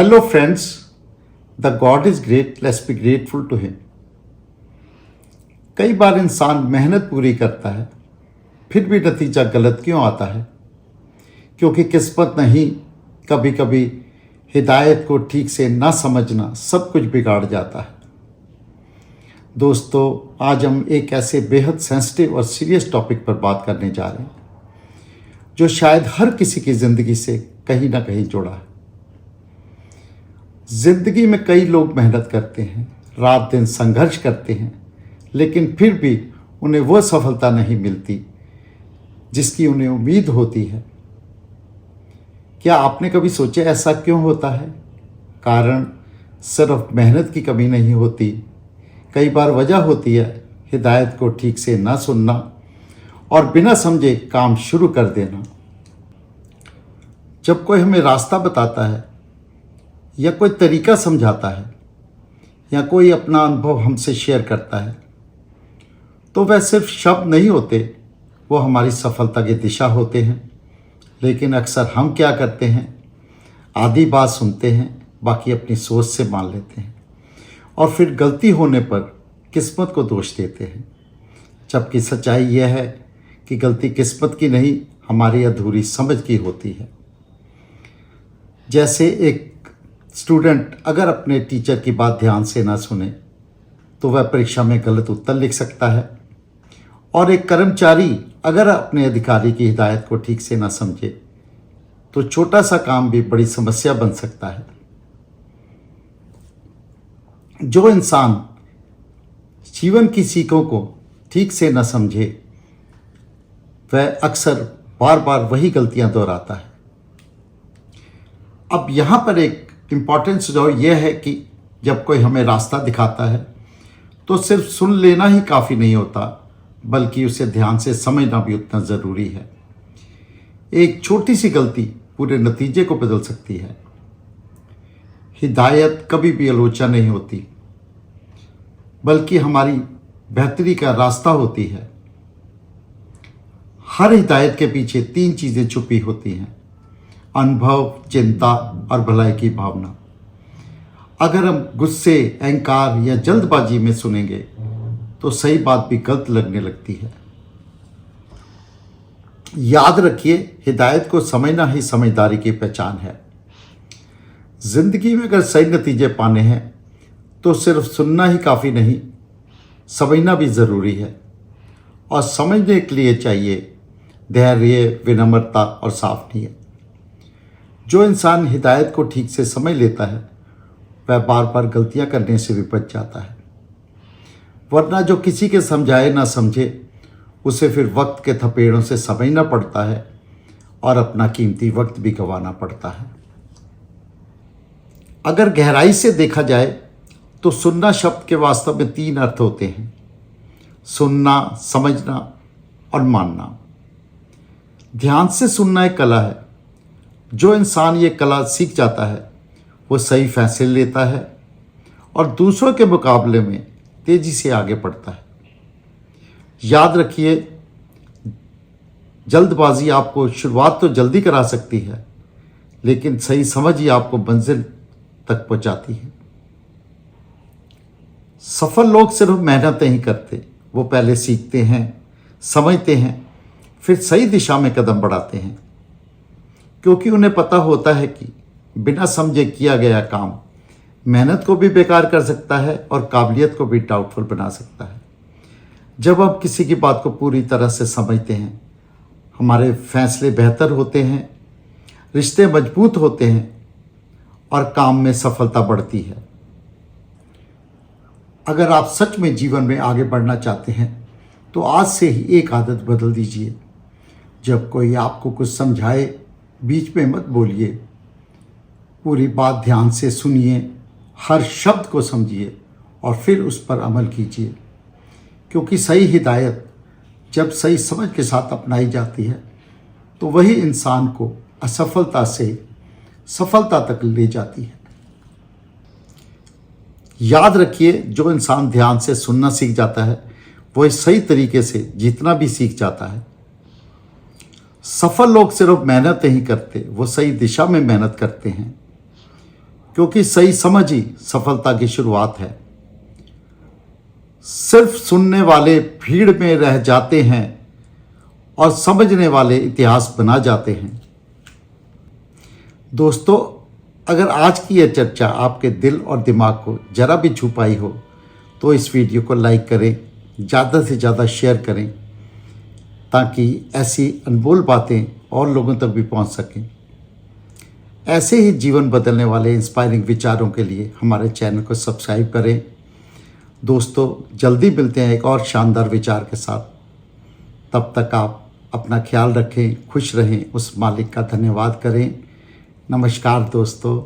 Hello friends, the God is great, let's be grateful to him. कई बार इंसान मेहनत पूरी करता है फिर भी नतीजा गलत क्यों आता है? क्योंकि किस्मत नहीं, कभी कभी हिदायत को ठीक से ना समझना सब कुछ बिगाड़ जाता है। दोस्तों, आज हम एक ऐसे बेहद सेंसिटिव और सीरियस टॉपिक पर बात करने जा रहे हैं जो शायद हर किसी की ज़िंदगी से कहीं ना कहीं जुड़ा है। जिंदगी में कई लोग मेहनत करते हैं, रात दिन संघर्ष करते हैं, लेकिन फिर भी उन्हें वह सफलता नहीं मिलती जिसकी उन्हें उम्मीद होती है। क्या आपने कभी सोचा ऐसा क्यों होता है? कारण सिर्फ मेहनत की कमी नहीं होती, कई बार वजह होती है हिदायत को ठीक से ना सुनना और बिना समझे काम शुरू कर देना। जब कोई हमें रास्ता बताता है या कोई तरीका समझाता है या कोई अपना अनुभव हमसे शेयर करता है तो वह सिर्फ शब्द नहीं होते, वो हमारी सफलता की दिशा होते हैं। लेकिन अक्सर हम क्या करते हैं, आधी बात सुनते हैं, बाकी अपनी सोच से मान लेते हैं और फिर गलती होने पर किस्मत को दोष देते हैं। जबकि सच्चाई यह है कि गलती किस्मत की नहीं, हमारी अधूरी समझ की होती है। जैसे एक स्टूडेंट अगर अपने टीचर की बात ध्यान से ना सुने तो वह परीक्षा में गलत उत्तर लिख सकता है, और एक कर्मचारी अगर अपने अधिकारी की हिदायत को ठीक से ना समझे तो छोटा सा काम भी बड़ी समस्या बन सकता है। जो इंसान जीवन की सीखों को ठीक से न समझे वह अक्सर बार बार वही गलतियां दोहराता है। अब यहाँ पर एक इम्पॉर्टेंट सुझाव यह है कि जब कोई हमें रास्ता दिखाता है तो सिर्फ सुन लेना ही काफ़ी नहीं होता, बल्कि उसे ध्यान से समझना भी उतना ज़रूरी है। एक छोटी सी गलती पूरे नतीजे को बदल सकती है। हिदायत कभी भी आलोचना नहीं होती, बल्कि हमारी बेहतरी का रास्ता होती है। हर हिदायत के पीछे 3 चीज़ें छुपी होती हैं: अनुभव, चिंता और भलाई की भावना। अगर हम गुस्से, अहंकार या जल्दबाजी में सुनेंगे तो सही बात भी गलत लगने लगती है। याद रखिए, हिदायत को समझना ही समझदारी की पहचान है। जिंदगी में अगर सही नतीजे पाने हैं तो सिर्फ सुनना ही काफ़ी नहीं, समझना भी ज़रूरी है। और समझने के लिए चाहिए धैर्य, विनम्रता और साफ नीयत। जो इंसान हिदायत को ठीक से समझ लेता है वह बार बार गलतियां करने से भी बच जाता है, वरना जो किसी के समझाए ना समझे उसे फिर वक्त के थपेड़ों से समझना पड़ता है और अपना कीमती वक्त भी गंवाना पड़ता है। अगर गहराई से देखा जाए तो सुनना शब्द के वास्तव में 3 अर्थ होते हैं: सुनना, समझना और मानना। ध्यान से सुनना एक कला है। जो इंसान ये कला सीख जाता है वो सही फैसले लेता है और दूसरों के मुकाबले में तेजी से आगे बढ़ता है। याद रखिए, जल्दबाजी आपको शुरुआत तो जल्दी करा सकती है, लेकिन सही समझ ही आपको मंजिल तक पहुंचाती है। सफल लोग सिर्फ मेहनत नहीं करते, वो पहले सीखते हैं, समझते हैं, फिर सही दिशा में कदम बढ़ाते हैं। क्योंकि उन्हें पता होता है कि बिना समझे किया गया काम मेहनत को भी बेकार कर सकता है और काबिलियत को भी डाउटफुल बना सकता है। जब हम किसी की बात को पूरी तरह से समझते हैं, हमारे फैसले बेहतर होते हैं, रिश्ते मजबूत होते हैं और काम में सफलता बढ़ती है। अगर आप सच में जीवन में आगे बढ़ना चाहते हैं तो आज से ही एक आदत बदल दीजिए। जब कोई आपको कुछ समझाए, बीच में मत बोलिए, पूरी बात ध्यान से सुनिए, हर शब्द को समझिए और फिर उस पर अमल कीजिए। क्योंकि सही हिदायत जब सही समझ के साथ अपनाई जाती है तो वही इंसान को असफलता से सफलता तक ले जाती है। याद रखिए, जो इंसान ध्यान से सुनना सीख जाता है वो सही तरीके से जीतना भी सीख जाता है। सफल लोग सिर्फ मेहनत नहीं करते, वो सही दिशा में मेहनत करते हैं। क्योंकि सही समझ ही सफलता की शुरुआत है। सिर्फ सुनने वाले भीड़ में रह जाते हैं और समझने वाले इतिहास बना जाते हैं। दोस्तों, अगर आज की यह चर्चा आपके दिल और दिमाग को जरा भी छू पाई हो तो इस वीडियो को लाइक करें, ज़्यादा से ज़्यादा शेयर करें, ताकि ऐसी अनमोल बातें और लोगों तक भी पहुंच सकें। ऐसे ही जीवन बदलने वाले इंस्पायरिंग विचारों के लिए हमारे चैनल को सब्सक्राइब करें। दोस्तों, जल्दी मिलते हैं एक और शानदार विचार के साथ। तब तक आप अपना ख्याल रखें, खुश रहें, उस मालिक का धन्यवाद करें। नमस्कार दोस्तों।